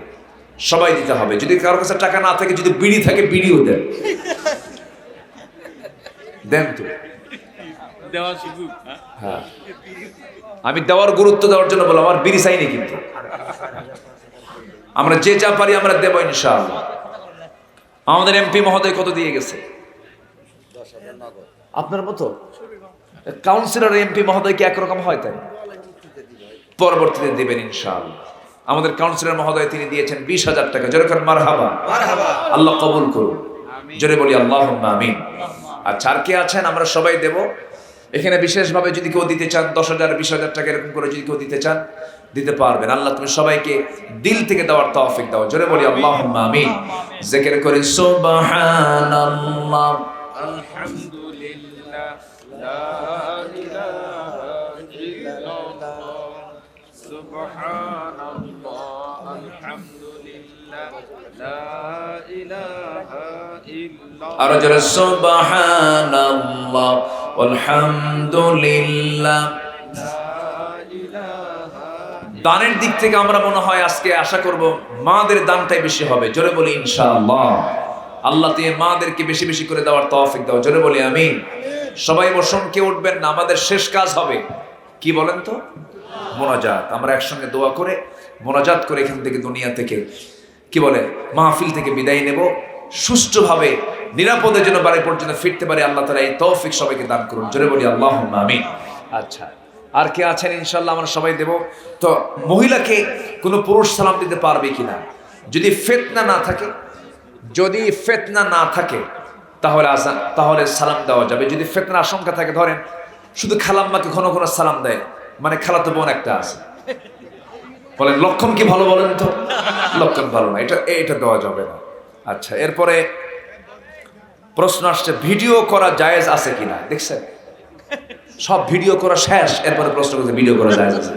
সবাই দিতে হবে। যদি কারো কাছে টাকা না থাকে, যদি বিড়ি থাকে বিড়িও দেন, দেন তো। হ্যাঁ, আমি দেওয়ার গুরুত্ব দেওয়ার জন্য বললাম, আমার বিড়ি চাইনি। কিন্তু আমরা যে যা পারি আমরা দেব ইনশাআল্লাহ। আমাদের এমপি মহোদয় কত দিয়ে গেছে? আপনার মতো কাউন্সিলর এমপি মহোদয় কি একরকম হয়? তাই পরবর্তীতে দেবেন ইনশাআল্লাহ। আমাদের কাউন্সিলর মহোদয় তিনি দিয়েছেন 20,000 টাকা। যেরকম মারহাবা, আল্লাহ কবুল করুন। জোরে বলি আল্লাহুম্মা আমিন। আচ্ছা, আর কে আছেন? আমরা সবাই দেব। এখানে বিশেষভাবে যদি কেউ দিতে চান 10,000 20,000 টাকা এরকম করে যদি কেউ দিতে চান দিতে পারবেন। আল্লাহ তুমি সবাইকে দিল থেকে দেওয়ার তৌফিক দাও। জোরে বলি আল্লাহুম্মা আমিন। জিকির করি সুবহানাল্লাহ,
আলহামদুলিল্লাহ, লা ইলাহা ইল্লাল্লাহ, সুবহানাল্লাহ, আলহামদুলিল্লাহ, লা ইলাহা ইল্লাল্লাহ।
আর জোরে সুবহানাল্লাহ আলহামদুলিল্লাহ। দানের দিক থেকে আমরা মনে হয় আজকে আশা করব মাদের দানটাই বেশি হবে। জোরে বলি ইনশাআল্লাহ। আল্লাহ দিয়ে মাদেরকে বেশি বেশি করে দেওয়ার তৌফিক দাও। জোরে বলি আমিন। সবাই বসুন, কেউ উঠবেন না। আমাদের শেষ কাজ হবে কি বলেন তো? মোনাজাত। আমরা একসঙ্গে দোয়া করে মোনাজাত করে এখান থেকে দুনিয়া থেকে কি বলে মাহফিল থেকে বিদায় নেব। সুষ্ঠুভাবে নিরাপদে যেন বাড়ি পর্যন্ত ফিরতে পারে আল্লাহ তাআলা এই তৌফিক সবাইকে দান করুন। জোরে বলি আল্লাহুম্মা আমিন। আচ্ছা, আর কে আছেন? ইনশাআল্লাহ আমরা সবাই দেব। তো মহিলাকে কোনো পুরুষ সালাম দিতে পারবে কিনা? যদি ফিতনা না থাকে, যদি ফিতনা না থাকে তাহলে সালাম দেওয়া যাবে। যদি ফিতনা আশঙ্কা থাকে, ধরেন শুধু খালাম্মাকে ঘন ঘন সালাম দেয়, মানে খালাতো বোন একটা আছে, বলেন লক্ষণ কি ভালো? বলেন তো লক্ষণ ভালো না, এটা দেওয়া যাবে না। আচ্ছা, এরপরে প্রশ্ন আসছে ভিডিও করা জায়েজ আছে কিনা। দেখছেন, সব ভিডিও করা শেষ, এরপরে প্রশ্ন করছে ভিডিও করা জায়েজ আছে।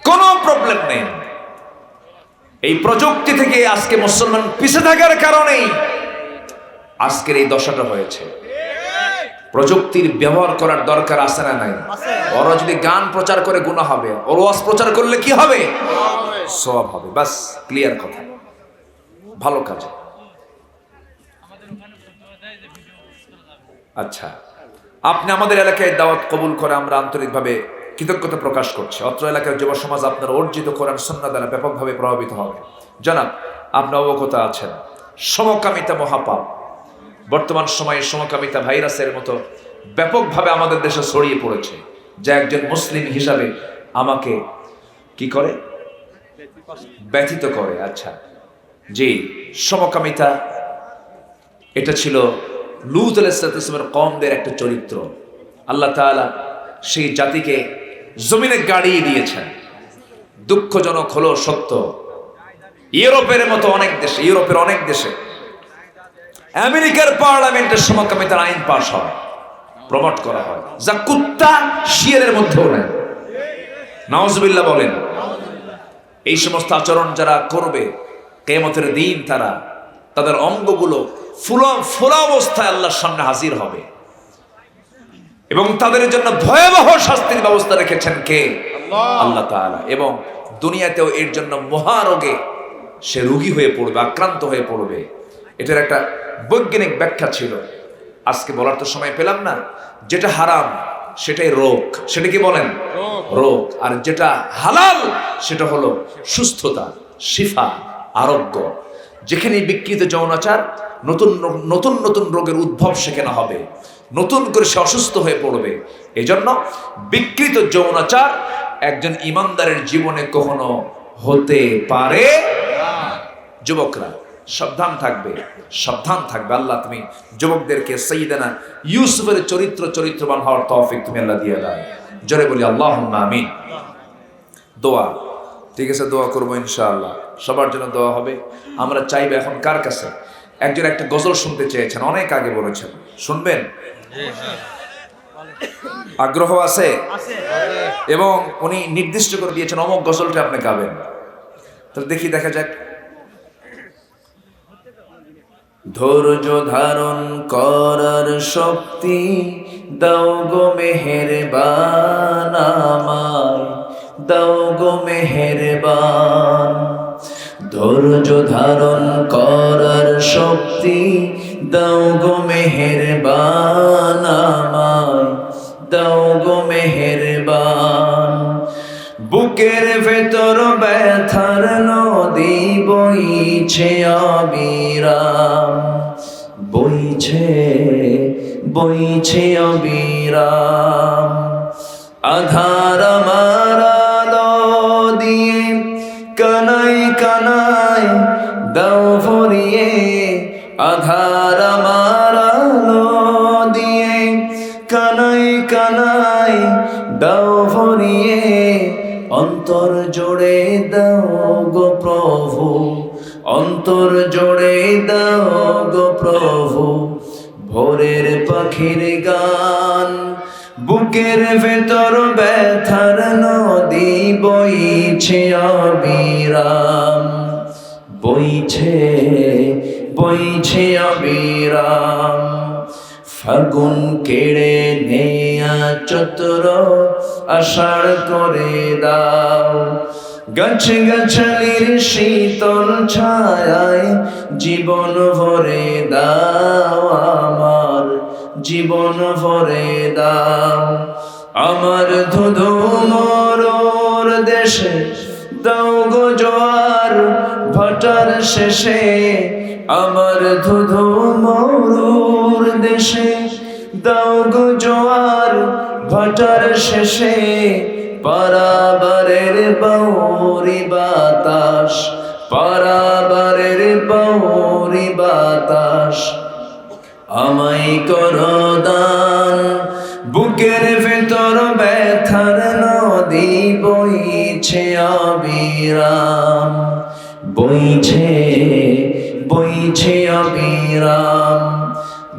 কোনো প্রবলেম নেই। এই প্রযুক্তি থেকে আজকে মুসলমান পিছিয়ে থাকার কারণেই আজকের এই দশাটা হয়েছে। প্রযুক্তির ব্যবহার করার দরকার আছে না নাই? ওরা যদি গান প্রচার করে গুনাহ হবে, ওর ওয়াজ প্রচার করলে কি হবে? সওয়াব হবে। বাস, ক্লিয়ার কথা। ভালো কাজ। আচ্ছা, আপনি আমাদের এলাকায় দাওয়াত কবুল করে আমরা আন্তরিকভাবে কৃতজ্ঞতা প্রকাশ করছি। অত্র এলাকার যুব সমাজ আপনার অর্জিত কোরআন সুন্নাহ দ্বারা ব্যাপকভাবে প্রভাবিত হবে। জানাব, আপনি অবগত আছেন সমকামিতা মহাপাপ। বর্তমান সময়ে সমকামিতা ভাইরাসের মতো ব্যাপকভাবে আমাদের দেশে ছড়িয়ে পড়েছে, যা একজন মুসলিম হিসাবে আমাকে কি করে? ব্যথিত করে। আচ্ছা জি, সমকামিতা এটা ছিল লূত আলাইহিস সালামের কওমদের একটা চরিত্র। আল্লাহ তাআলা সেই জাতিকে জমিনে গাড়িয়ে দিয়েছেন। দুঃখজনক হলো সত্য, ইউরোপের অনেক দেশে আমেরিকার পার্লামেন্টের সমকামিতার আইন পাস হয়, প্রমোট করা হয়, যা কুত্তা শিয়ালের মধ্যেও নেই। নাউজুবিল্লাহ বলেন। এই সমস্ত আচরণ যারা করবে কিয়ামতের দিন তাদের অঙ্গগুলো ফুলা অবস্থায় আল্লাহর সামনে হাজির হবে এবং তাদের জন্য ভয়াবহ শাস্তির ব্যবস্থা রেখেছেন কে? আল্লাহ তাআলা। এবং দুনিয়াতেও এর জন্য মহারোগে সে রোগী হয়ে পড়বে, আক্রান্ত হয়ে পড়বে। এটার একটা বৈজ্ঞানিক ব্যাখ্যা ছিল, আজকে বলার তো সময় পেলাম না। যেটা হারাম সেটাই রোগ, সেটা কি বলেন? রোগ। আর যেটা হালাল সেটা হলো সুস্থতা, শিফা, আরোগ্য। যেখানে বিকৃত যৌনাচার, নতুন নতুন নতুন রোগের উদ্ভব সেখানে হবে, নতুন করে সে অসুস্থ হয়ে পড়বে। এজন্য বিকৃত যৌনাচার একজন ইমানদারের জীবনে কখনো হতে পারে না। যুবকরা সাবধান থাকবে। আল্লাহ তুমি যুবকদেরকে সাইয়্যিদানা ইউসুফের চরিত্রবান হওয়ার তৌফিক তুমি আল্লাহ দিয়ে দাও। জোরে বলি আল্লাহুম্মা আমিন। দোয়া, ঠিক আছে, দোয়া করবো ইনশাআল্লাহ। সবার জন্য দোয়া হবে। আমরা চাইবে এখন কার কাছে? একজন একটা গজল শুনতে চেয়েছেন, অনেক আগে বলেছেন, শুনবেন? আগ্রহ আছে? এবং উনি নির্দিষ্ট করে দিয়েছেন অমুক গজলটা আপনি গাবেন। তাহলে দেখি, দেখা যাক। ধৈর্য ধারণ করার শক্তি দাও গো মেহেরবান আমায়, দাও গো মেহেরবান। ধৈর্য ধারণ করার শক্তি দাও গো মেহেরবান আমায়, দাও গো মেহেরবান। বুকের ভেতর ব্যথার নদী বইছে অবিরাম, বইছে অবিরাম। আধার আমার আলো দিয়ে কানাই কানা আধার আমার আলো দিয়ে কানাই কানাই দাও ভরিয়ে অন্তর জোড়ে দাও গো প্রভু অন্তর জোড়ে দাও গো প্রভু ভোরের পাখির গান বুকের ভেতর ব্যথার নদী বইছে অবিরাম বইছে বইছে অবিরাম ফাগুন কেড়ে নেয়া চতুর আষাঢ় করে দাও গাছ গাছালির শীতল ছায়ায় জীবন ভরে দাও আমার জীবন ভরে দাও আমার ধুধু মরুর দেশে দাও গো জোয়ার ভাটার শেষে আমার ধুধু মরুর দেশে দাও গো জোয়ার ভাটার শেষে পারাবারের বাউরি বাতাস পারাবারের বাউরি বাতাস আমায় করো দান বুকের ভেতর ব্যথার নদী বইছে অবিরাম বইছে বইছে অবিরাম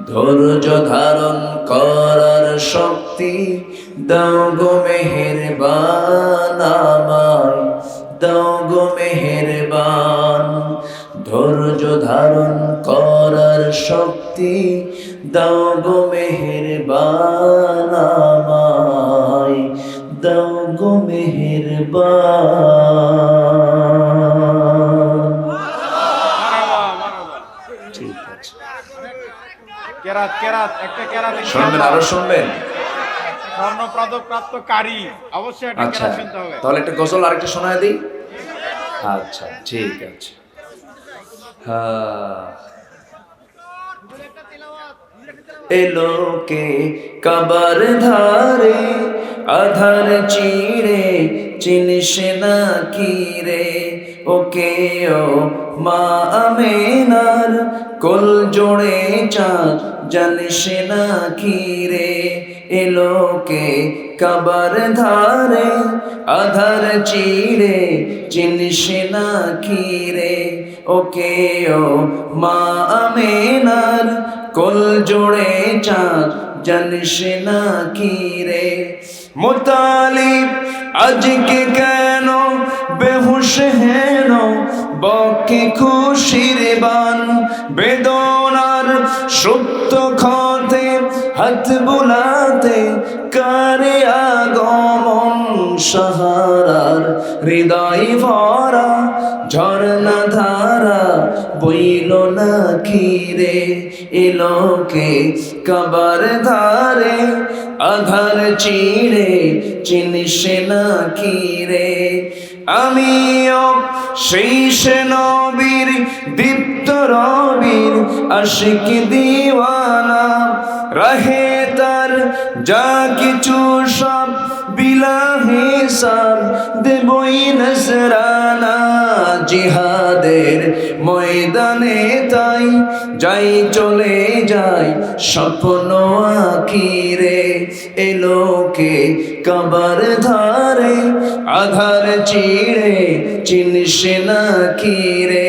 ধৈর্য ধারণ করার শক্তি দাও গো মেহেরবান আমায় দাও গো মেহেরবান ধৈর্য ধারণ করার শক্তি দাও গো মেহেরবান আমায় দাও গো মেহেরবান ঠিক আছে
কেরাত কেরাত একটা কেরাত
শুনবেন আরো শুনবেন
স্বর্ণপদক প্রাপ্ত কারি অবশ্যই একটা
আচ্ছা
কেরাত শুনতে হবে
তাহলে একটা গজল আরেকটা শোনায় দিই আচ্ছা ঠিক আছে এলোকে কাবার ধারে আধার চিড়ে চিনিস না কি রে ওকে ও মা আমেনার কোল জোড়ে চাঁদ জানিস না কি রে এলোকে কাবার ধারে আধার চিড়ে চিনিস না কি রে ওকে ও মা আমেনার কোল জোড়ে চাঁদ জানিস না কি রে মুতালিব আজকে কেন বেহুশ হেন বকে খুশির বান বেদনার সুপ্ত ক্ষতে হাত বুলাতে কারে আগমন সাহারার হৃদয় ভরা ঝর্ণা ধারা বইল না খিরে এলোকে কাবার ধারে আধার চিড়ে চিনিস না খিরে আমিও সেই সে নবীর দীপ্ত রবির আশিক দিওয়ানা রাহে তার যা কিছু সব বিলা হিসাব দেবই নজরানা জিহাদের ময়দানে তাই যাই চলে যাই স্বপ্ন আখিরে এলোকে কাবার ধারে আধার চিড়ে চিনিস না খিরে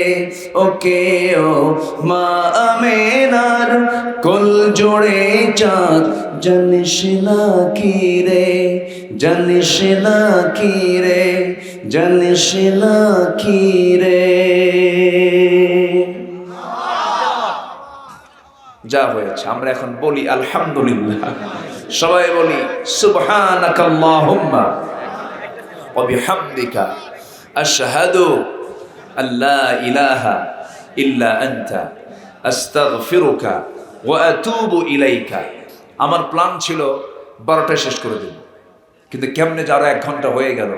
ওকে ও মা আমেনার কোল জোড়ে চাঁদ জানিস না খিরে জানিস না খিরে জানিস না খিরে যা হয়েছে আমরা এখন বলি আলহামদুলিল্লাহ সবাই বলি সুবহানাকাল্লাহুম্মা ওয়া বিহামদিকা আশহাদু আল্লা ইলাহা ইল্লা আনতা আস্তাগফিরুকা ওয়া আতুবু ইলাইকা। আমার প্ল্যান ছিল 12টায় শেষ করে দেব, কিন্তু কেমনে যে আরো 1 ঘন্টা হয়ে গেল।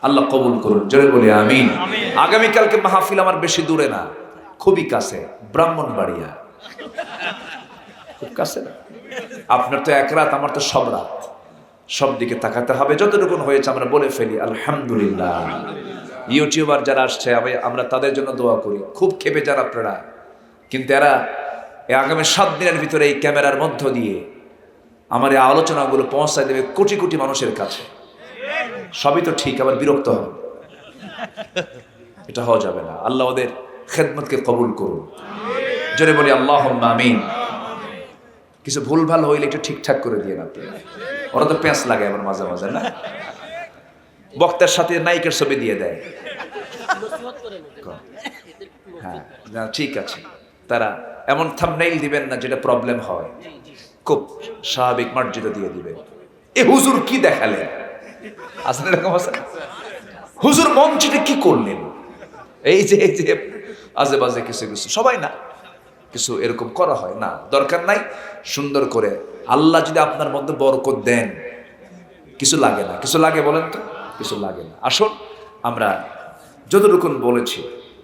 আল্লাহ কবুল করুন, জোরে বলি আমিন। আগামীকালকে মাহফিল আমার বেশি দূরে না, খুবই কাছে, ব্রাহ্মণবাড়িয়া, খুব কাছে না। আপনার তো 1 রাত, আমার তো সব রাত, সব দিকে তাকাতে হবে। যতটুকু হয়েছে আমরা বলে ফেলি আলহামদুলিল্লাহ। ইউটিউবার যারা আসছে আমরা তাদের জন্য দোয়া করি। খুব খেপে যান আপনারা, কিন্তু এরা এই আগামী 7 দিনের ভিতরে এই ক্যামেরার মধ্য দিয়ে আমার এই আলোচনাগুলো পৌঁছায় দেবে কোটি কোটি মানুষের কাছে। সবই তো ঠিক, আবার বিরক্ত হবে, এটা হওয়া যাবে না। আল্লাহ ওদের খেদমতকে কবুল করুন, জোরে বলি আল্লাহুম্মা আমিন। কিছু ভুলভাল হইলে একটু ঠিকঠাক করে দিয়ে না, ওরা তো প্যাঁচ লাগে আবার মাঝে মাঝে না, বক্তার সাথে নায়িকার ছবি দিয়ে দেয়। হ্যাঁ না, ঠিক আছে, তারা এমন থাম্বনেইল দিবেন না যেটা প্রবলেম হয়, খুব স্বাভাবিক মর্যাদা দিয়ে দিবেন। এ হুজুর কি দেখালেন, আসলে এরকম আছে, হুজুর মঞ্চে কি করলেন, এই যে আজে বাজে কিছু কিছু, সবাই না, কিছু এরকম করা হয় না, দরকার নাই। সুন্দর করে আল্লাহ যদি আপনার মধ্যে বরকত দেন, কিছু লাগে না, কিছু লাগে বলেন তো, কিছু লাগে না। আসুন আমরা যতটুকুন বলেছি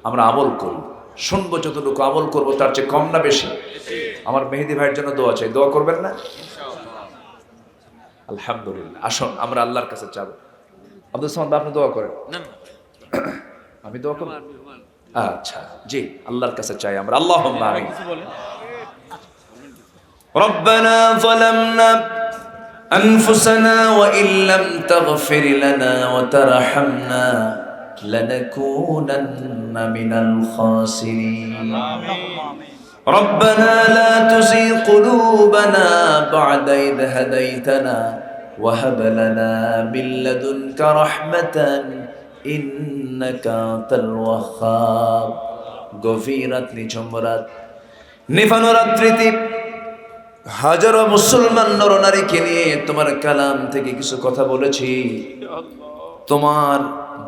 আমরা আমল করি, শুনবো যতটুকু, আমল করবো তার চেয়ে কম না বেশি। আমার মেহেদি ভাইয়ের জন্য দোয়া চাই, দোয়া করবেন না? আলহামদুলিল্লাহ। আসুন আমরা আল্লাহর কাছে চাবো। আব্দুল সামাদ আপনি দোয়া করেন, আমি দোয়া করব? আচ্ছা জি, আল্লাহর কাছে চাই আমরা, আল্লাহুম্মা আমিন। রব্বানা যালামনা আনফুসানা ওয়া ইল্লাম তাগফির লানা ওয়া তারহামনা লানাকুনান্না মিনাল খাসিরিন। ربنا لا تزغ قلوبنا بعد إذ هديتنا وهب لنا من لدنك رحمة إنك أنت الوهاب। গভীরাত নিঝুমরাত নিভানো রাত্রিতে হাজারো মুসলমান নরনারীকে নিয়ে তোমার কালাম থেকে কিছু কথা বলেছি। তোমার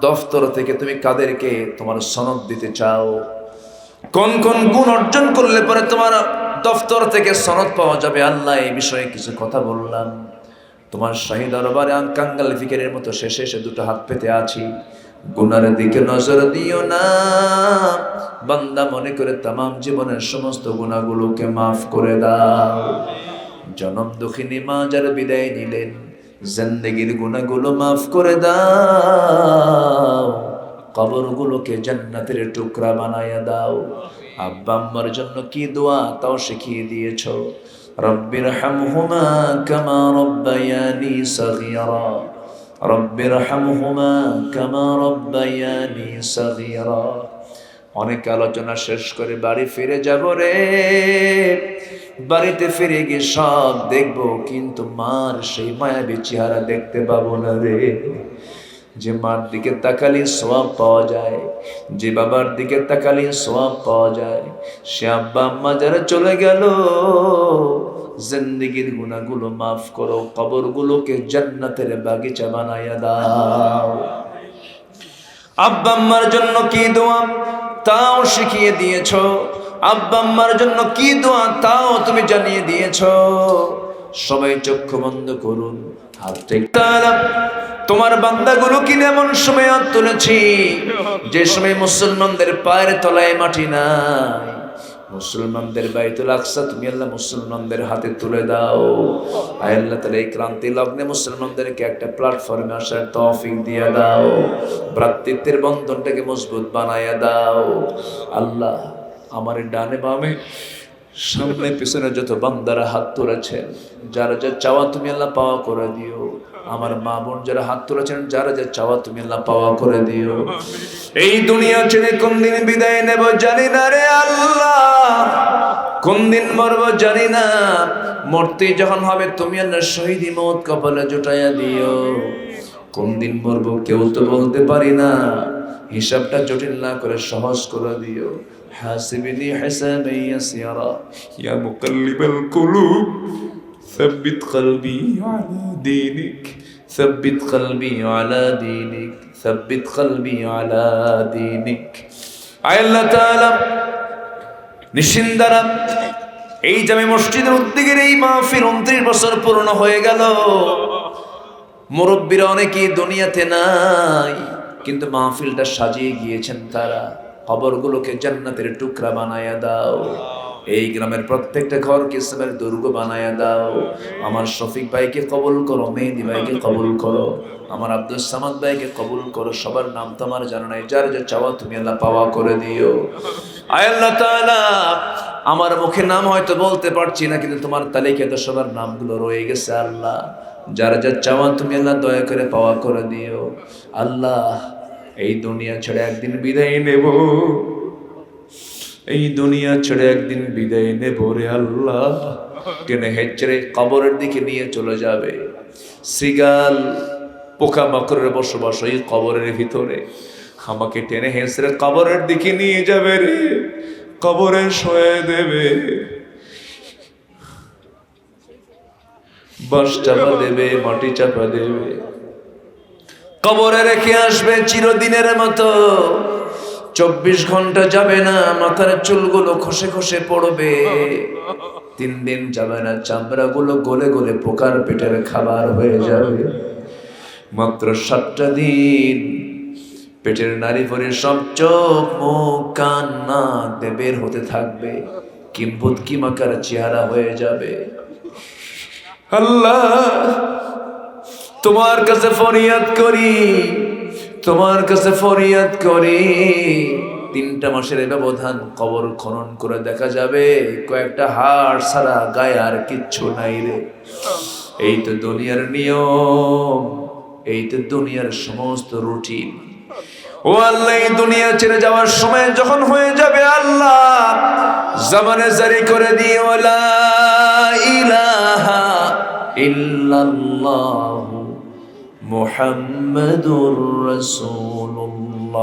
দফতর থেকে তুমি কাদেরকে তোমার সনদ দিতে চাও, কোন কোন গুণ অর্জন করলে পরে তোমার দফতর থেকে সনদ পাওয়া যাবে, আল্লাহ এই বিষয়ে কিছু কথা বললাম। তোমার শাহী দরবারে কাঙ্গাল ফিকিরের মতো শেষে এসে দুটো হাত পেতে আছি। গুনার দিকে নজর দিও না, বান্দা মনে করে তামাম জীবনের সমস্ত গুনাহগুলোকে মাফ করে দাও। জনম দুঃখিনী মা যারা বিদায় নিলেন, জিন্দেগির গুনাহগুলো মাফ করে দাও, কবরগুলোকে জান্নাতের টুকরা বানায়া দাও। আব্বা আম্মার জন্য কি দোয়া তাও শিখিয়ে দিয়েছো। রব্বির হামহুমা কামা রব্বায়ানি সগীরা, রব্বির হামহুমা কামা রব্বায়ানি সগীরা। অনেক আলোচনা শেষ করে বাড়ি ফিরে যাব রে, বাড়িতে ফিরে গিয়ে সব দেখবো, কিন্তু মার সেই মায়াবী চেহারা দেখতে পাবো না রে। যে মার দিকে তাকালে সওয়াব পাওয়া যায়, যে বাবার দিকে তাকালে সওয়াব পাওয়া যায়, সে আব্বা আম্মা যারা চলে গেল, জিন্দেগির গুনাহগুলো মাফ করো, কবরগুলোকে জান্নাতের বাগিচা বানায়া দাও। আব্বা আম্মার জন্য কি দোয়া তাও শিখিয়ে দিয়েছো, আব্বা আম্মার জন্য কি দোয়া তাও তুমি জানিয়ে দিয়েছো। সবাই চক্ষু বন্ধ করুন, তোমার বান্দাগুলো কি এমন সময় হাত তুলেছি যে সময় মুসলমানদের পায়ের তলায় মাটি নাই, মুসলমানদের বাইতুল আকসা তুমি আল্লাহ মুসলমানদের হাতে তুলে দাও। আয় আল্লাহ তাআলা এই ক্রান্তি লগ্নে মুসলমানদেরকে একটা প্ল্যাটফর্মে আসার তৌফিক দিয়ে দাও, ভ্রাতৃত্বের বন্ধনটাকে মজবুত বানায়া দাও। আল্লাহ আমার ডানে বামে সামনে পিছনে যত বান্দারা হাত তুলেছেন, যারা যা চাওয়া তুমি আল্লাহ পাওয়া করে দিও। আমার মা বোন যারা হাত তুলেছেন, যারা যা চাওয়া তুমি আল্লাহ পাওয়া করে দিও। এই দুনিয়া ছেড়ে কোন দিন বিদায় নেব জানি না রে আল্লাহ, কোন দিন মরব জানি না, মরতে যখন হবে তুমি আল্লাহ শহীদি মওত কপালে জুটাইয়া দিও। কোন দিন মরব কেউ তো বলতে পারি না, হিসাবটা জটিল না করে সহজ করে দিও। হাসিবনি হিসাবান ইয়াসিরা ইয়া মুকাল্লিবাল কুলুব ثبت قلبي على دينك ثبت قلبي على دينك ثبت قلبي على دينك। আয় আল্লাহ তাআলা নিশিন্দারা এই জামে মসজিদের উদ্যোগের এই মাহফিল 29 বছর পূর্ণ হয়ে গেল। মুরব্বীরা অনেকেই দুনিয়াতে নাই, কিন্তু মাহফিলটা সাজিয়ে গিয়েছেন তারা। কবরগুলোকে জান্নাতের টুকরা বানায়া দাও, এই গ্রামের প্রত্যেকটা ঘরকে ইসলামের দুর্গ বানায়া দাও। আমার শফিক ভাইকে কবুল করো, মেহেদি ভাইকে কবুল করো, আমার আব্দুল সামাদ ভাইকে কবুল করো। সবার নাম তো আমার জানা নাই, যার যা চাওয়া তুমি আল্লাহ পাওয়া করে দিও। আয় আল্লাহ তাআলা আমার মুখে নাম হয়তো বলতে পারছি না, কিন্তু তোমার তালিকায় তো সবার নামগুলো রয়ে গেছে আল্লাহ। যার যার চাওয়া তুমি আল্লাহ দয়া করে পাওয়া করে দিও আল্লাহ। এই দুনিয়া ছেড়ে একদিন বিদায় নেব, এই দুনিয়া ছেড়ে একদিন বিদায় নেব রে আল্লাহ। টেনে হেঁচড়ে কবরের দিকে নিয়ে চলে যাবে। শ্রীগাল পোকামাকড়ের বসবাস এই কবরের ভিতরে, আমাকে টেনে হেঁচড়ে কবরের দিকে নিয়ে যাবে রে, কবরে শোয়ে দেবে, বাঁশ চাপা দেবে, মাটি চাপা দেবে, কবরে রেখে আসবে চিরদিনের মতো। 24 ঘন্টা যাবে না, মাথার চুলগুলো খসে খসে পড়বে। 3 দিন যাবে না, চামড়াগুলো গলে গলে পোকার পেটের খাবার হয়ে যাবে। মাত্র 7টা দিন পেটের নারী ভরে সব চোখ মুখ কান নাক দিয়ে বের হতে থাকবে, কিম্ভূত কিমাকার চেহারা হয়ে যাবে। আল্লাহ তোমার কাছে ফরিয়াদ করি, তোমার কাছে ফরিয়াদ করি। 3টা মাসের ব্যবধান কবর খনন করে দেখা যাবে কয়েকটা হাড় ছাড়া গায়ে আর কিচ্ছু নাই রে। এই তো দুনিয়ার নিয়ম, এই তো দুনিয়ার সমস্ত রুটিন। ও আল্লাহ, এই দুনিয়া ছেড়ে যাওয়ার সময় যখন হয়ে যাবে আল্লাহ, জামানে জারি করে দিও লা ইলাহা ইল্লাল্লাহ মুহাম্মাদুর রাসূলুল্লাহ।